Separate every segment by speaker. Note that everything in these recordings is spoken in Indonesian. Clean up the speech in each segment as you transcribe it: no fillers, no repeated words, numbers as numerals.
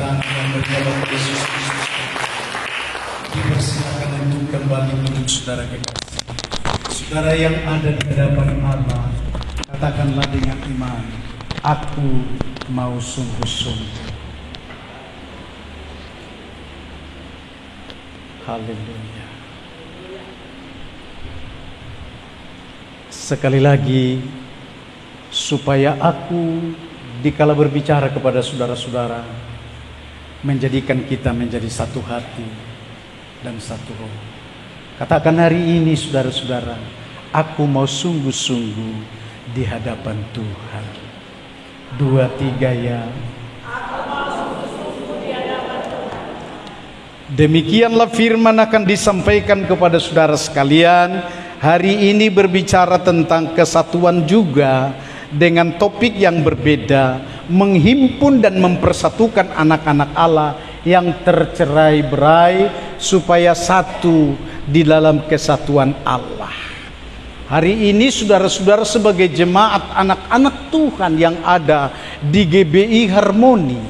Speaker 1: tangan yang berjalan Yesus Kristus. Dipersilakan untuk kembali duduk saudara kekasih. Saudara yang ada di hadapan Allah, katakanlah dengan iman, aku mau sungguh-sungguh. Haleluya. Sekali lagi, supaya aku dikala berbicara kepada saudara-saudara, menjadikan kita menjadi satu hati dan satu roh. Katakan hari ini saudara-saudara, aku mau sungguh-sungguh di hadapan Tuhan. 2, 3 ya. Demikianlah firman akan disampaikan kepada saudara sekalian. Hari ini berbicara tentang kesatuan juga, dengan topik yang berbeda, menghimpun dan mempersatukan anak-anak Allah yang tercerai-berai supaya satu di dalam kesatuan Allah. Hari ini saudara-saudara sebagai jemaat anak-anak Tuhan yang ada di GBI Harmoni,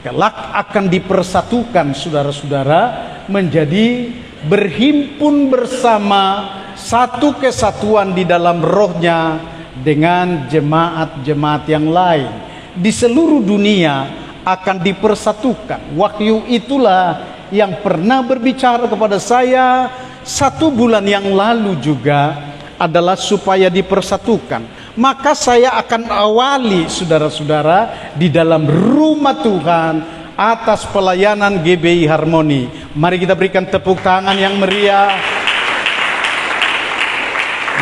Speaker 1: kelak akan dipersatukan saudara-saudara menjadi berhimpun bersama satu kesatuan di dalam rohnya dengan jemaat-jemaat yang lain di seluruh dunia akan dipersatukan. Wahyu itulah yang pernah berbicara kepada saya 1 bulan yang lalu juga adalah supaya dipersatukan. Maka saya akan awali saudara-saudara di dalam rumah Tuhan atas pelayanan GBI Harmoni. Mari kita berikan tepuk tangan yang meriah.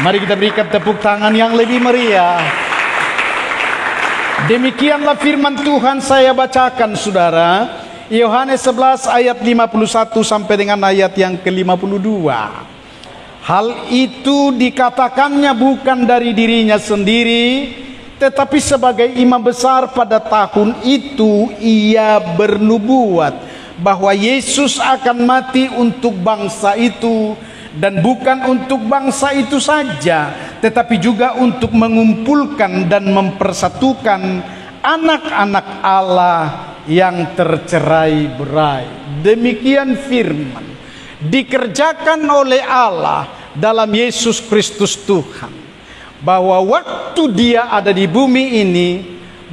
Speaker 1: Mari kita berikan tepuk tangan yang lebih meriah. Demikianlah firman Tuhan saya bacakan saudara. Yohanes 11 ayat 51 sampai dengan ayat yang ke-52. Hal itu dikatakannya bukan dari dirinya sendiri, tetapi sebagai imam besar pada tahun itu ia bernubuat bahwa Yesus akan mati untuk bangsa itu, dan bukan untuk bangsa itu saja, tetapi juga untuk mengumpulkan dan mempersatukan anak-anak Allah yang tercerai-berai. Demikian firman dikerjakan oleh Allah dalam Yesus Kristus Tuhan, bahwa waktu dia ada di bumi ini,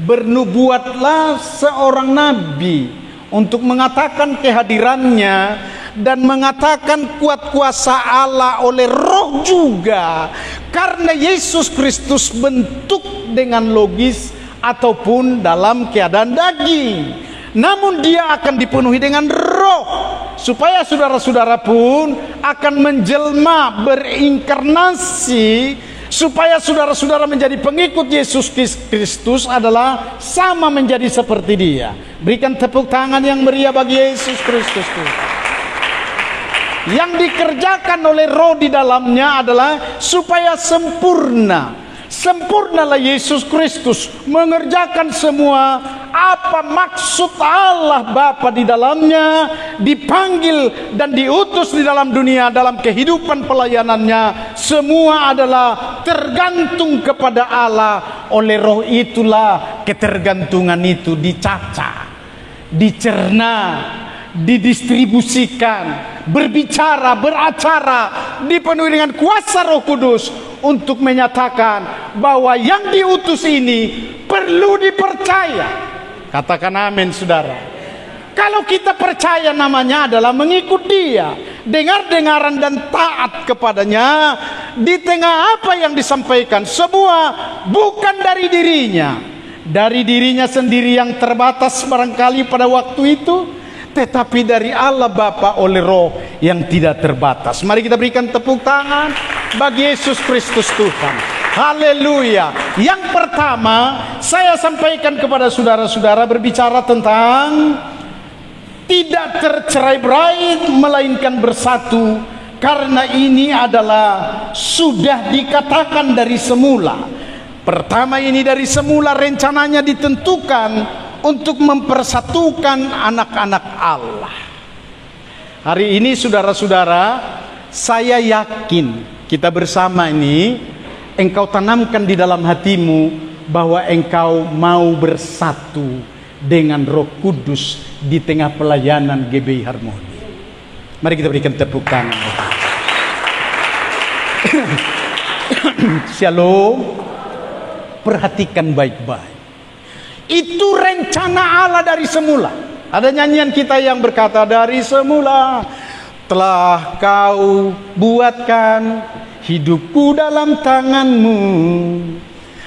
Speaker 1: bernubuatlah seorang nabi untuk mengatakan kehadirannya dan mengatakan kuat kuasa Allah oleh roh juga, karena Yesus Kristus bentuk dengan logis ataupun dalam keadaan daging, namun dia akan dipenuhi dengan roh, supaya saudara-saudara pun akan menjelma, berinkarnasi, supaya saudara-saudara menjadi pengikut Yesus Kristus adalah sama menjadi seperti dia. Berikan tepuk tangan yang meriah bagi Yesus Kristus. Yang dikerjakan oleh roh di dalamnya adalah supaya sempurna. Sempurnalah Yesus Kristus mengerjakan semua apa maksud Allah Bapa di dalamnya, dipanggil dan diutus di dalam dunia dalam kehidupan pelayanannya. Semua adalah tergantung kepada Allah. Oleh roh itulah ketergantungan itu dicaca, dicerna, didistribusikan, berbicara, beracara, dipenuhi dengan kuasa Roh Kudus untuk menyatakan bahwa yang diutus ini perlu dipercaya. Katakan amin saudara. Kalau kita percaya, namanya adalah mengikut dia, dengar-dengaran dan taat kepadanya di tengah apa yang disampaikan. Semua bukan dari dirinya, dari dirinya sendiri yang terbatas barangkali pada waktu itu, tetapi dari Allah Bapa oleh roh yang tidak terbatas. Mari kita berikan tepuk tangan bagi Yesus Kristus Tuhan. Haleluya. Yang pertama saya sampaikan kepada saudara-saudara berbicara tentang tidak tercerai-berai melainkan bersatu, karena ini adalah sudah dikatakan dari semula. Pertama, ini dari semula rencananya ditentukan untuk mempersatukan anak-anak Allah. Hari ini saudara-saudara, saya yakin kita bersama ini, engkau tanamkan di dalam hatimu bahwa engkau mau bersatu dengan Roh Kudus di tengah pelayanan GBI Harmoni. Mari kita berikan tepuk tangan. Shalom. Perhatikan baik-baik. Itu rencana Allah dari semula. Ada nyanyian kita yang berkata, dari semula telah kau buatkan hidupku dalam tanganmu,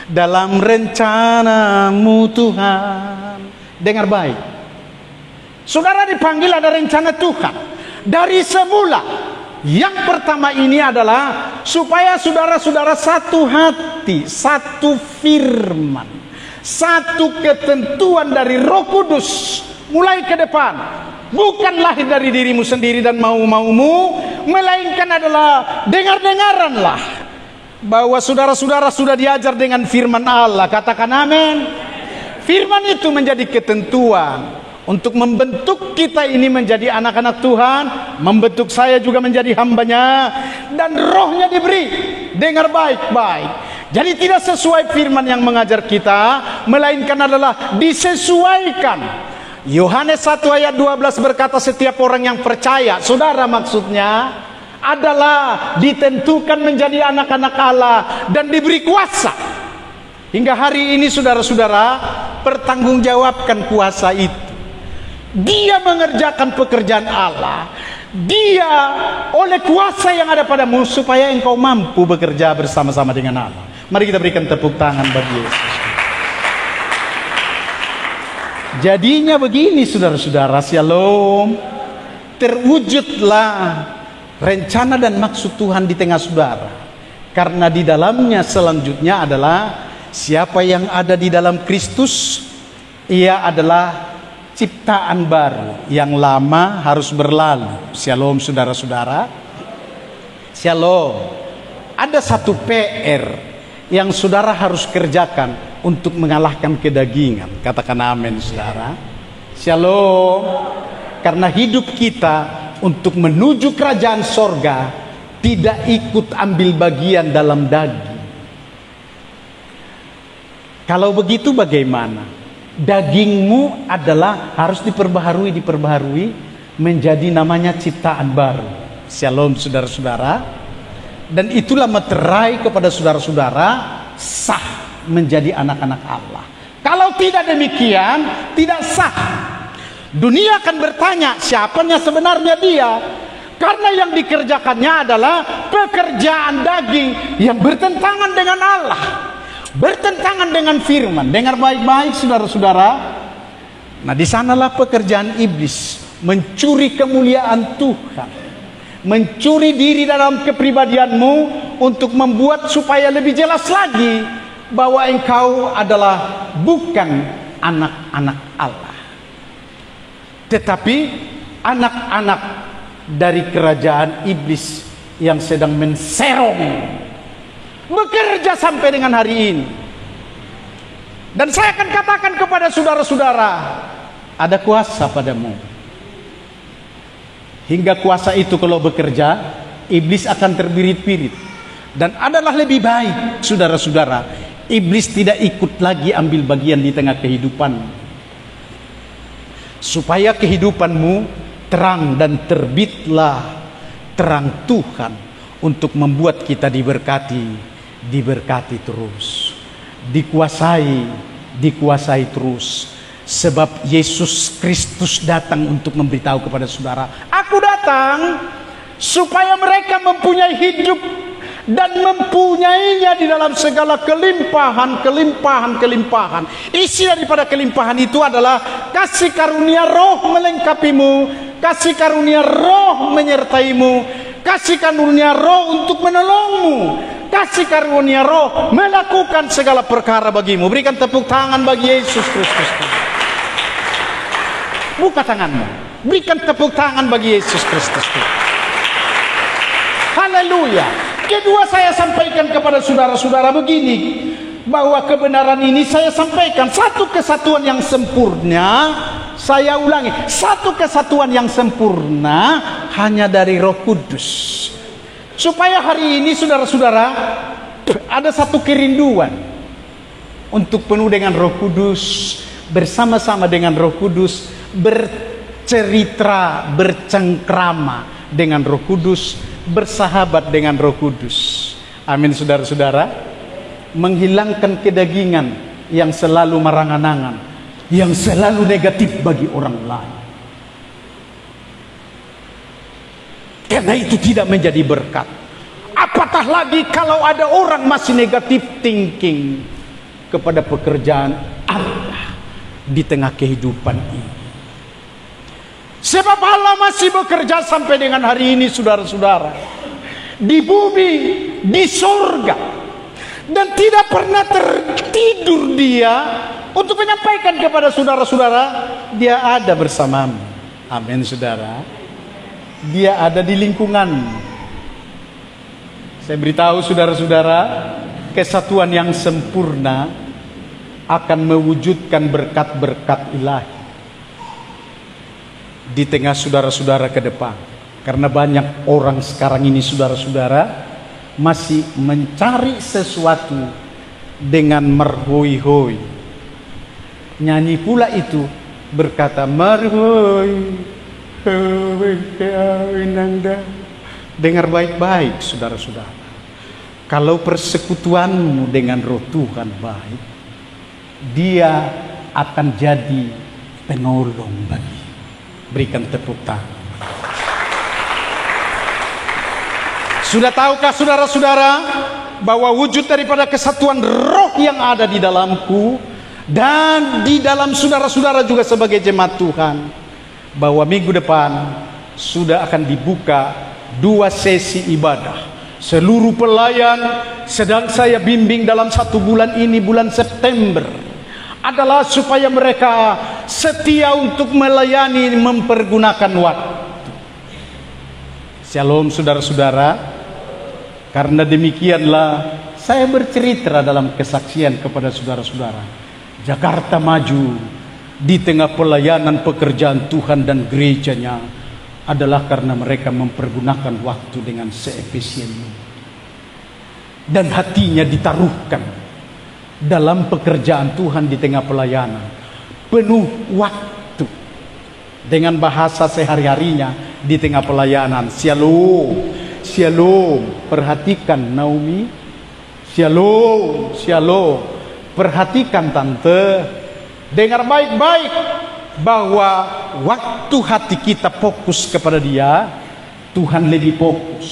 Speaker 1: dalam rencanamu Tuhan. Dengar baik, saudara dipanggil ada rencana Tuhan dari semula. Yang pertama ini adalah supaya saudara-saudara satu hati, satu firman, satu ketentuan dari Roh Kudus mulai ke depan. Bukan lahir dari dirimu sendiri dan mau-maumu, melainkan adalah dengar-dengaranlah bahwa saudara-saudara sudah diajar dengan firman Allah. Katakan amin. Firman itu menjadi ketentuan untuk membentuk kita ini menjadi anak-anak Tuhan, membentuk saya juga menjadi hambanya, dan rohnya diberi. Dengar baik-baik. Jadi tidak sesuai firman yang mengajar kita, melainkan adalah disesuaikan. Yohanes 1 ayat 12 berkata, setiap orang yang percaya, saudara maksudnya adalah ditentukan menjadi anak-anak Allah dan diberi kuasa. Hingga hari ini saudara-saudara pertanggungjawabkan kuasa itu. Dia mengerjakan pekerjaan Allah. Dia oleh kuasa yang ada padamu supaya engkau mampu bekerja bersama-sama dengan Allah. Mari kita berikan tepuk tangan bagi Yesus. Jadinya begini saudara-saudara, shalom. Terwujudlah rencana dan maksud Tuhan di tengah saudara. Karena di dalamnya selanjutnya adalah siapa yang ada di dalam Kristus, ia adalah ciptaan baru. Yang lama harus berlalu. Shalom saudara-saudara. Shalom. Ada satu PR yang saudara harus kerjakan untuk mengalahkan kedagingan. Katakan amin saudara. Shalom. Karena hidup kita untuk menuju kerajaan sorga tidak ikut ambil bagian dalam daging. Kalau begitu bagaimana? Dagingmu adalah harus diperbaharui menjadi namanya ciptaan baru. Shalom saudara-saudara. Dan itulah meterai kepada saudara-saudara sah menjadi anak-anak Allah. Kalau tidak demikian, tidak sah. Dunia akan bertanya, siapanya sebenarnya dia? Karena yang dikerjakannya adalah pekerjaan daging yang bertentangan dengan Allah, bertentangan dengan firman. Dengar baik-baik saudara-saudara. Nah, di sanalah pekerjaan iblis, mencuri kemuliaan Tuhan, mencuri diri dalam kepribadianmu untuk membuat supaya lebih jelas lagi bahwa engkau adalah bukan anak-anak Allah, tetapi anak-anak dari kerajaan iblis yang sedang menserong, bekerja sampai dengan hari ini. Dan saya akan katakan kepada saudara-saudara, ada kuasa padamu. Hingga kuasa itu kalau bekerja, iblis akan terbirit-birit. Dan adalah lebih baik saudara-saudara, iblis tidak ikut lagi ambil bagian di tengah kehidupan, supaya kehidupanmu terang dan terbitlah terang Tuhan untuk membuat kita diberkati terus, dikuasai terus. Sebab Yesus Kristus datang untuk memberitahu kepada saudara, aku datang supaya mereka mempunyai hidup dan mempunyainya di dalam segala kelimpahan. Isi daripada kelimpahan itu adalah kasih karunia Roh melengkapimu, kasih karunia Roh menyertaimu, kasih karunia Roh untuk menolongmu, kasih karunia Roh melakukan segala perkara bagimu. Berikan tepuk tangan bagi Yesus Kristus. Buka tanganmu, berikan tepuk tangan bagi Yesus Kristus. Haleluya. Kedua, saya sampaikan kepada saudara-saudara begini, bahwa kebenaran ini saya sampaikan satu kesatuan yang sempurna. Saya ulangi, satu kesatuan yang sempurna hanya dari Roh Kudus. Supaya hari ini saudara-saudara ada satu kerinduan untuk penuh dengan Roh Kudus, bersama-sama dengan Roh Kudus, bercerita, bercengkrama dengan Roh Kudus, bersahabat dengan Roh Kudus. Amin, saudara-saudara. Menghilangkan kedagingan yang selalu marangan-angan, yang selalu negatif bagi orang lain. Karena itu tidak menjadi berkat. Apatah lagi kalau ada orang masih negatif thinking kepada pekerjaan Allah di tengah kehidupan ini. Sebab Allah masih bekerja sampai dengan hari ini, saudara-saudara, di bumi, di surga, dan tidak pernah tertidur Dia untuk menyampaikan kepada saudara-saudara, Dia ada bersamamu. Amin, saudara. Dia ada di lingkungan. Saya beritahu saudara-saudara, kesatuan yang sempurna akan mewujudkan berkat-berkat ilahi di tengah saudara-saudara ke depan. Karena banyak orang sekarang ini, saudara-saudara, masih mencari sesuatu dengan merhoi-hoi. Nyanyi pula itu berkata merhoi, dengar baik-baik, saudara-saudara. Kalau persekutuanmu dengan Roh Tuhan baik, Dia akan jadi penolong bagi. Berikan tepuk tangan. Sudah tahukah saudara-saudara bahwa wujud daripada kesatuan roh yang ada di dalamku dan di dalam saudara-saudara juga sebagai jemaat Tuhan, bahwa minggu depan sudah akan dibuka 2 sesi ibadah. Seluruh pelayan sedang saya bimbing dalam 1 bulan ini, bulan September, adalah supaya mereka setia untuk melayani, mempergunakan waktu. Shalom, saudara-saudara. Karena demikianlah saya bercerita dalam kesaksian kepada saudara-saudara. Jakarta maju di tengah pelayanan pekerjaan Tuhan dan gerejanya adalah karena mereka mempergunakan waktu dengan seefisien dan hatinya ditaruhkan dalam pekerjaan Tuhan di tengah pelayanan. Penuh waktu dengan bahasa sehari-harinya di tengah pelayanan. Shalom. Shalom, perhatikan Naomi. Shalom, shalom. Perhatikan tante. Dengar baik-baik bahwa waktu hati kita fokus kepada Dia, Tuhan lebih fokus.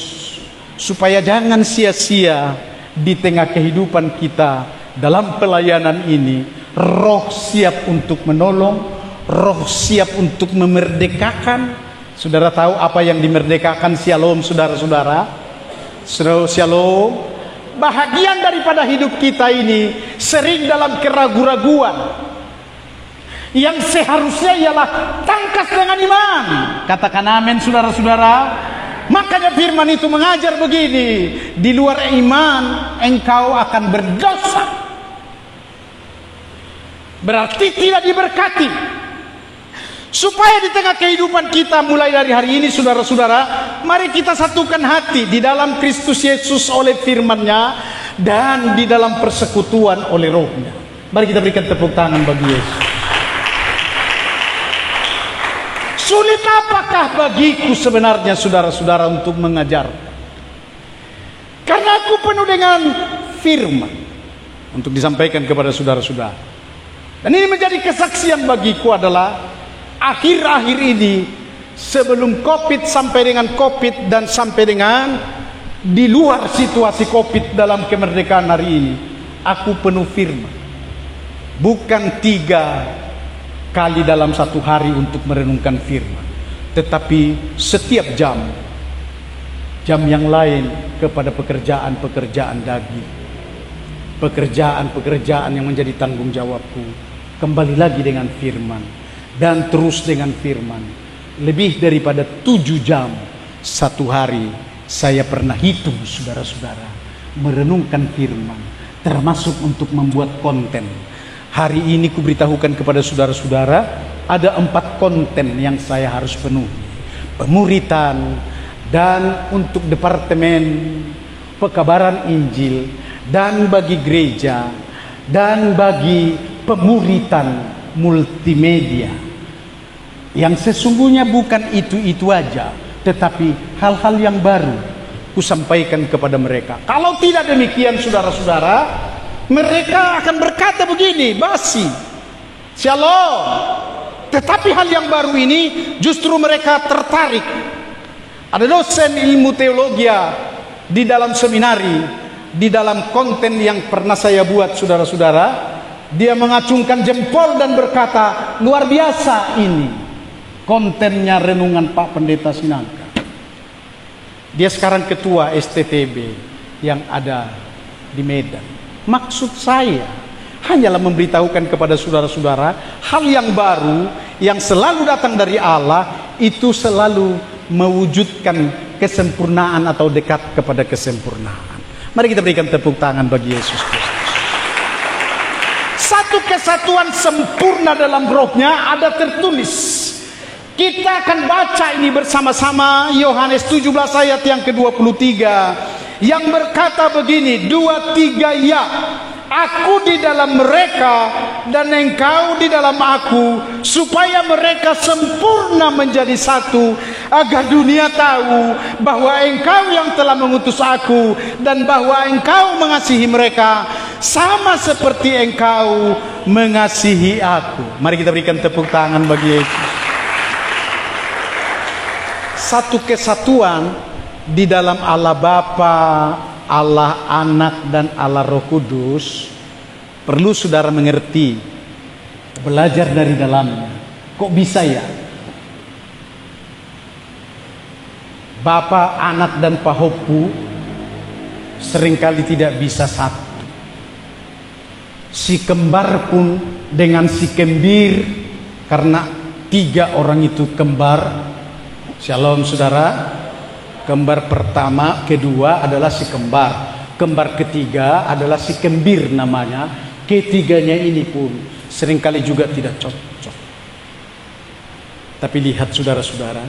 Speaker 1: Supaya jangan sia-sia di tengah kehidupan kita dalam pelayanan ini. Roh siap untuk menolong, roh siap untuk memerdekakan. Saudara tahu apa yang dimerdekakan? Shalom, saudara-saudara. Shalom. Bahagian daripada hidup kita ini sering dalam keraguan-raguan. Yang seharusnya ialah tangkas dengan iman. Katakan amin, saudara-saudara. Makanya firman itu mengajar begini, di luar iman engkau akan berdosa. Berarti tidak diberkati. Supaya di tengah kehidupan kita mulai dari hari ini, saudara-saudara, mari kita satukan hati di dalam Kristus Yesus oleh firman-Nya dan di dalam persekutuan oleh Roh-Nya. Mari kita berikan tepuk tangan bagi Yesus. Sulit apakah bagiku sebenarnya, saudara-saudara, untuk mengajar? Karena aku penuh dengan firman untuk disampaikan kepada saudara-saudara. Dan ini menjadi kesaksian bagiku adalah akhir-akhir ini, sebelum COVID sampai dengan COVID dan sampai dengan di luar situasi COVID dalam kemerdekaan hari ini, aku penuh firman. Bukan 3 kali dalam 1 hari untuk merenungkan firman, tetapi setiap jam yang lain kepada pekerjaan-pekerjaan daging, pekerjaan-pekerjaan yang menjadi tanggung jawabku. Kembali lagi dengan firman. Dan terus dengan firman. Lebih daripada 7 jam 1 hari saya pernah hitung, saudara-saudara, merenungkan firman, termasuk untuk membuat konten. Hari ini kuberitahukan kepada saudara-saudara, ada 4 konten yang saya harus penuhi. Pemuritan, dan untuk departemen pekabaran Injil, dan bagi gereja, dan bagi pemuritan multimedia. Yang sesungguhnya bukan itu-itu aja, tetapi hal-hal yang baru kusampaikan kepada mereka. Kalau tidak demikian saudara-saudara, mereka akan berkata begini, basi, shalom. Tetapi hal yang baru ini justru mereka tertarik. Ada dosen ilmu teologi di dalam seminari, di dalam konten yang pernah saya buat saudara-saudara, dia mengacungkan jempol dan berkata, luar biasa ini kontennya renungan Pak Pendeta Sinangka. Dia sekarang ketua STTB yang ada di Medan. Maksud saya hanyalah memberitahukan kepada saudara-saudara hal yang baru yang selalu datang dari Allah, itu selalu mewujudkan kesempurnaan atau dekat kepada kesempurnaan. Mari kita berikan tepuk tangan bagi Yesus Kristus. Satu kesatuan sempurna dalam rohnya ada tertulis. Kita akan baca ini bersama-sama, Yohanes 17 ayat yang ke-23 yang berkata begini, 2-3 ya, aku di dalam mereka dan engkau di dalam aku, supaya mereka sempurna menjadi satu, agar dunia tahu bahwa engkau yang telah mengutus aku dan bahwa engkau mengasihi mereka sama seperti engkau mengasihi aku. Mari kita berikan tepuk tangan bagi Yesus. Satu kesatuan di dalam Allah Bapa, Allah Anak dan Allah Roh Kudus perlu saudara mengerti, belajar dari dalamnya. Kok bisa ya? Bapa, Anak dan Pahopu seringkali tidak bisa satu. Si kembar pun dengan si kembir, karena 3 orang itu kembar. Shalom saudara. Kembar pertama, kedua adalah si kembar. Kembar ketiga adalah si kembir namanya. Ketiganya ini pun seringkali juga tidak cocok. Tapi lihat saudara-saudara,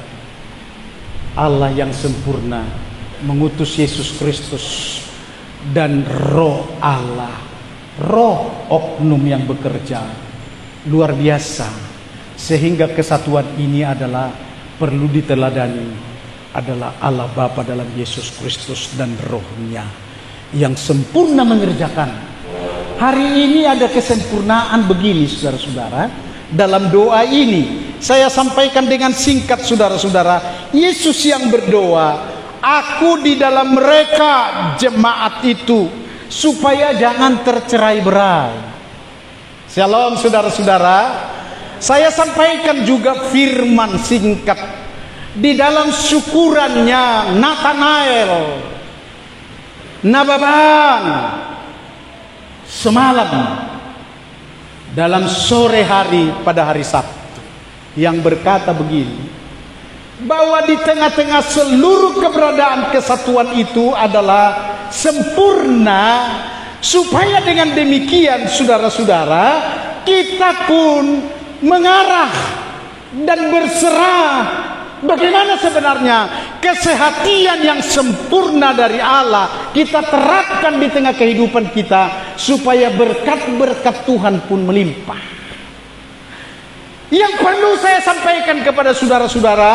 Speaker 1: Allah yang sempurna mengutus Yesus Kristus dan roh Allah, roh oknum yang bekerja luar biasa, sehingga kesatuan ini adalah perlu diteladani, adalah Allah Bapa dalam Yesus Kristus dan rohnya yang sempurna mengerjakan. Hari ini ada kesempurnaan begini saudara-saudara. Dalam doa ini saya sampaikan dengan singkat saudara-saudara. Yesus yang berdoa, aku di dalam mereka, jemaat itu, supaya jangan tercerai-berai. Shalom saudara-saudara. Saya sampaikan juga firman singkat di dalam syukurannya Nathanael Nababan semalam dalam sore hari pada hari Sabtu, yang berkata begini, bahwa di tengah-tengah seluruh keberadaan kesatuan itu adalah sempurna, supaya dengan demikian saudara-saudara kita pun mengarah dan berserah bagaimana sebenarnya kesehatan yang sempurna dari Allah kita terapkan di tengah kehidupan kita, supaya berkat-berkat Tuhan pun melimpah. Yang perlu saya sampaikan kepada saudara-saudara,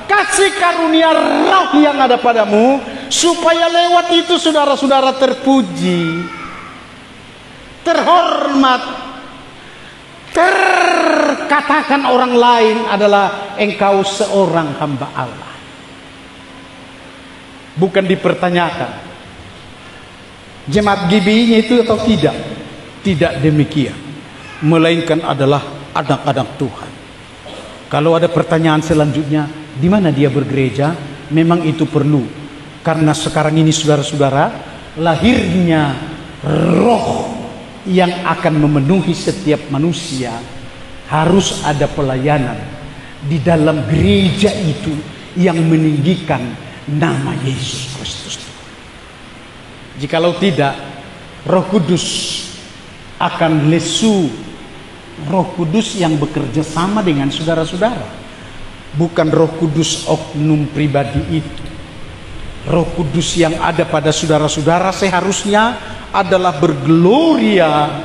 Speaker 1: kasih karunia roh yang ada padamu, supaya lewat itu saudara-saudara terpuji, terhormat, terkatakan orang lain adalah engkau seorang hamba Allah. Bukan dipertanyakan jemaat GB-nya itu atau tidak. Tidak demikian, melainkan adalah anak-anak Tuhan. Kalau ada pertanyaan selanjutnya, di mana dia bergereja, memang itu perlu. Karena sekarang ini saudara-saudara, lahirnya roh yang akan memenuhi setiap manusia, harus ada pelayanan di dalam gereja itu yang meninggikan nama Yesus Kristus. Jikalau tidak, Roh Kudus akan lesu. Roh Kudus yang bekerja sama dengan saudara-saudara, bukan Roh Kudus oknum pribadi itu. Roh Kudus yang ada pada saudara-saudara seharusnya adalah bergloria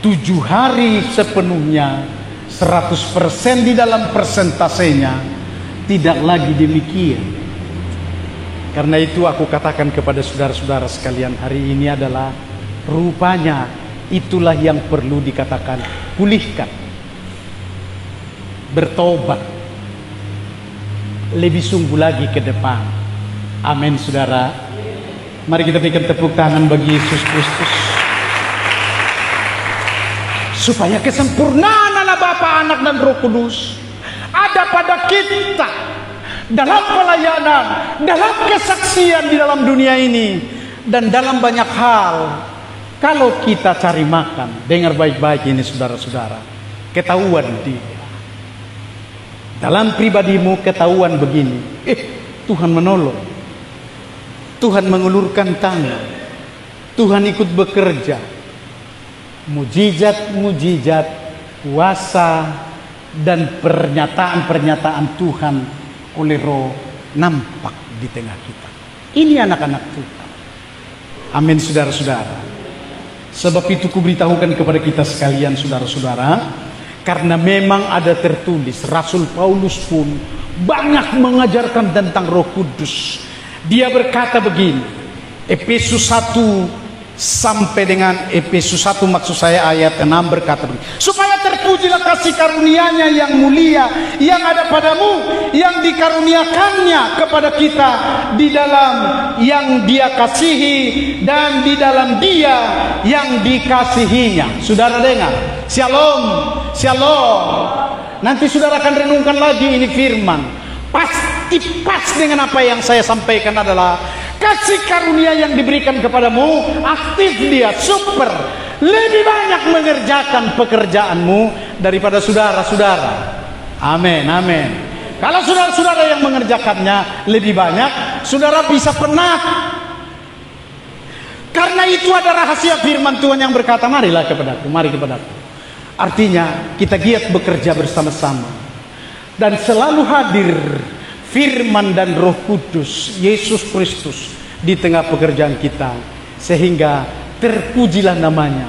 Speaker 1: 7 hari sepenuhnya 100% di dalam persentasenya tidak lagi demikian. Karena itu aku katakan kepada saudara-saudara sekalian, hari ini adalah rupanya itulah yang perlu dikatakan pulihkan, bertobat lebih sungguh lagi ke depan. Amin saudara. Mari kita berikan tepuk tangan bagi Yesus Kristus, supaya kesempurnaan Allah Bapa, Anak dan Roh Kudus ada pada kita dalam pelayanan, dalam kesaksian di dalam dunia ini, dan dalam banyak hal. Kalau kita cari makan, dengar baik-baik ini saudara-saudara, ketahuan dia. Dalam pribadimu ketahuan begini, Tuhan menolong, Tuhan mengulurkan tangan, Tuhan ikut bekerja. Mujizat-mujizat, kuasa, dan pernyataan-pernyataan Tuhan oleh Roh nampak di tengah kita. Ini anak-anak Tuhan. Amin saudara-saudara. Sebab itu kuberitahukan kepada kita sekalian saudara-saudara, karena memang ada tertulis, Rasul Paulus pun banyak mengajarkan tentang Roh Kudus. Dia berkata begini, Efesus 1 sampai dengan Efesus 1, maksud saya ayat 6, berkata begini, supaya terpujilah kasih karunia-Nya yang mulia yang ada padamu, yang dikaruniakannya kepada kita di dalam yang Dia kasihi dan di dalam Dia yang dikasihinya. Saudara dengar, shalom, shalom. Nanti saudara akan renungkan lagi ini firman. Pasti pas dengan apa yang saya sampaikan adalah kasih karunia yang diberikan kepadamu, aktif dia, super, lebih banyak mengerjakan pekerjaanmu daripada saudara-saudara. Amin, amin. Kalau saudara-saudara yang mengerjakannya lebih banyak, saudara bisa penat. Karena itu ada rahasia firman Tuhan yang berkata, marilah kepadaku, mari kepadaku. Artinya kita giat bekerja bersama-sama dan selalu hadir firman dan Roh Kudus Yesus Kristus di tengah pekerjaan kita, sehingga terpujilah namanya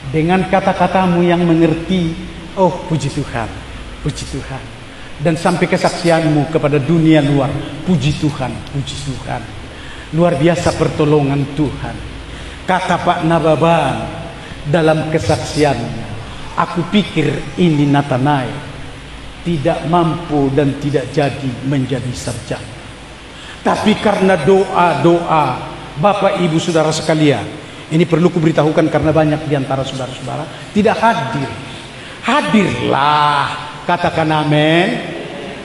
Speaker 1: dengan kata-katamu yang mengerti. Oh puji Tuhan, puji Tuhan. Dan sampai kesaksianmu kepada dunia luar, puji Tuhan, puji Tuhan. Luar biasa pertolongan Tuhan. Kata Pak Nababan dalam kesaksiannya, aku pikir ini Natanael tidak mampu dan tidak jadi menjadi sarjana. Tapi karena doa-doa Bapak Ibu Saudara sekalian, ini perlu kuberitahukan karena banyak di antara saudara-saudara tidak hadir. Hadirlah, katakan amin.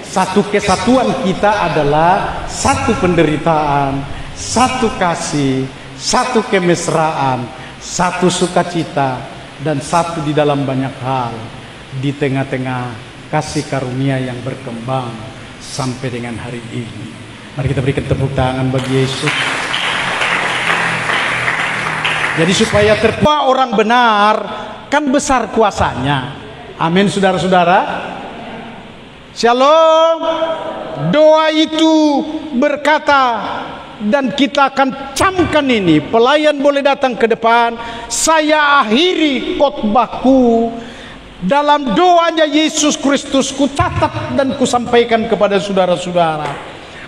Speaker 1: Satu kesatuan kita adalah satu penderitaan, satu kasih, satu kemesraan, satu sukacita, dan satu di dalam banyak hal di tengah-tengah kasih karunia yang berkembang sampai dengan hari ini. Mari kita berikan tepuk tangan bagi Yesus. Jadi supaya terpuji orang benar, kan besar kuasanya. Amin saudara-saudara. Shalom. Doa itu berkata, dan kita akan camkan ini, pelayan boleh datang ke depan. Saya akhiri khotbahku dalam doanya Yesus Kristus, ku catat dan ku sampaikan kepada saudara-saudara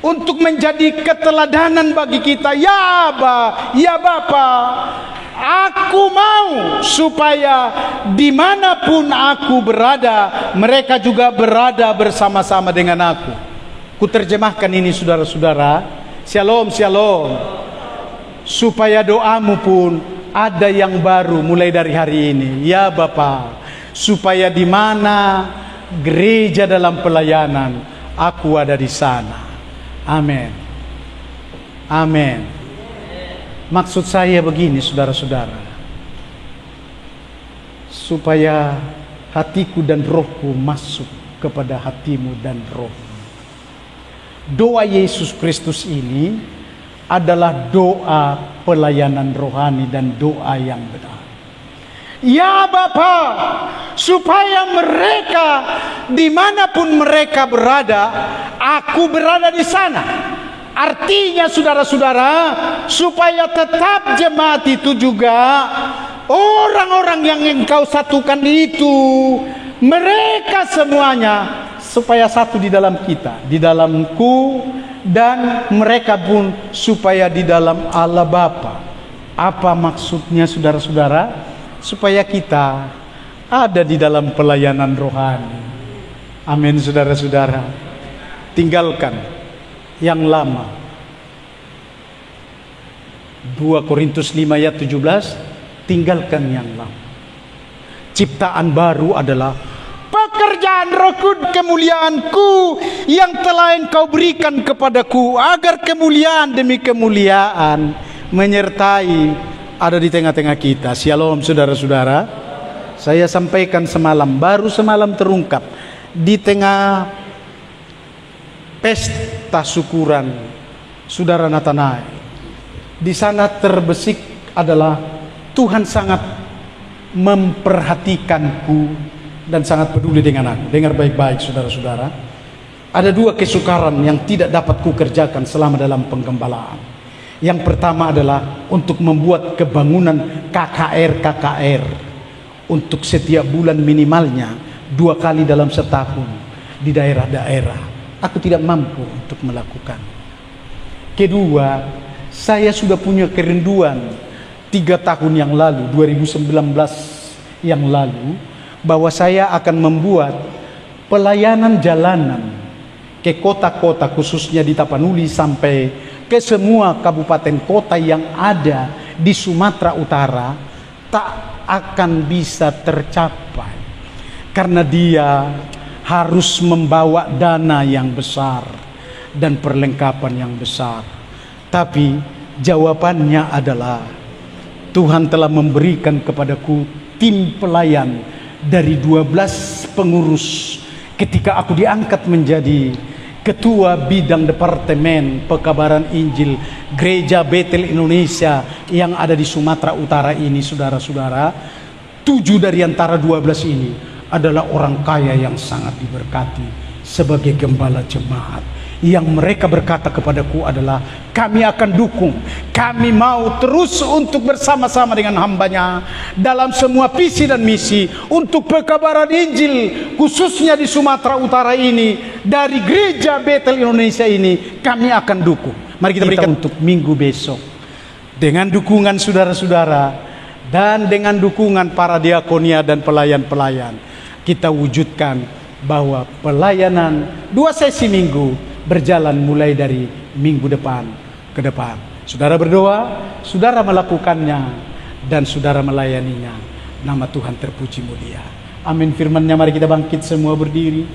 Speaker 1: untuk menjadi keteladanan bagi kita. Ya Aba, ya Bapa, aku mau supaya dimanapun aku berada, mereka juga berada bersama-sama dengan aku. Ku terjemahkan ini saudara-saudara. Shalom, shalom. Supaya doamu pun ada yang baru mulai dari hari ini. Ya Bapa, supaya di mana gereja dalam pelayanan, aku ada di sana. Amin. Amin. Maksud saya begini saudara-saudara, supaya hatiku dan rohku masuk kepada hatimu dan rohmu. Doa Yesus Kristus ini adalah doa pelayanan rohani dan doa yang benar. Ya Bapa, supaya mereka dimanapun mereka berada, aku berada di sana. Artinya saudara-saudara, supaya tetap jemaat itu juga orang-orang yang engkau satukan itu, mereka semuanya supaya satu di dalam kita, di dalamku, dan mereka pun supaya di dalam Allah Bapa. Apa maksudnya saudara-saudara? Supaya kita ada di dalam pelayanan rohani. Amin saudara-saudara. Tinggalkan yang lama. 2 Korintus 5 ayat 17, tinggalkan yang lama. Ciptaan baru adalah pekerjaan Rohku, kemuliaanku yang telah engkau berikan kepadaku, agar kemuliaan demi kemuliaan menyertai ada di tengah-tengah kita. Shalom saudara-saudara. Saya sampaikan semalam, baru semalam terungkap di tengah pesta syukuran saudara Nathanael. Di sana terbesik adalah Tuhan sangat memperhatikanku dan sangat peduli dengan aku. Dengar baik-baik saudara-saudara. Ada 2 kesukaran yang tidak dapat kukerjakan selama dalam penggembalaan. Yang pertama adalah untuk membuat kebangunan KKR untuk setiap bulan minimalnya 2 kali dalam setahun di daerah-daerah. Aku tidak mampu untuk melakukan. Kedua, saya sudah punya kerinduan 3 tahun yang lalu, 2019 yang lalu, bahwa saya akan membuat pelayanan jalanan ke kota-kota, khususnya di Tapanuli sampai ke semua kabupaten kota yang ada di Sumatera Utara, tak akan bisa tercapai karena dia harus membawa dana yang besar dan perlengkapan yang besar. Tapi jawabannya adalah Tuhan telah memberikan kepadaku tim pelayan dari 12 pengurus ketika aku diangkat menjadi Ketua Bidang Departemen Pekabaran Injil Gereja Betel Indonesia yang ada di Sumatera Utara ini. Saudara-saudara, 7 dari antara 12 ini adalah orang kaya yang sangat diberkati sebagai gembala jemaat. Yang mereka berkata kepadaku adalah, kami akan dukung, kami mau terus untuk bersama-sama dengan hambanya dalam semua visi dan misi untuk pekabaran Injil, khususnya di Sumatera Utara ini, dari Gereja Betel Indonesia ini, kami akan dukung. Mari kita berikan untuk minggu besok, dengan dukungan saudara-saudara dan dengan dukungan para diakonia dan pelayan-pelayan, kita wujudkan bahwa pelayanan 2 sesi minggu berjalan mulai dari minggu depan ke depan. Saudara berdoa, saudara melakukannya, dan saudara melayaninya. Nama Tuhan terpuji mulia. Amin. Firman-Nya, mari kita bangkit semua berdiri.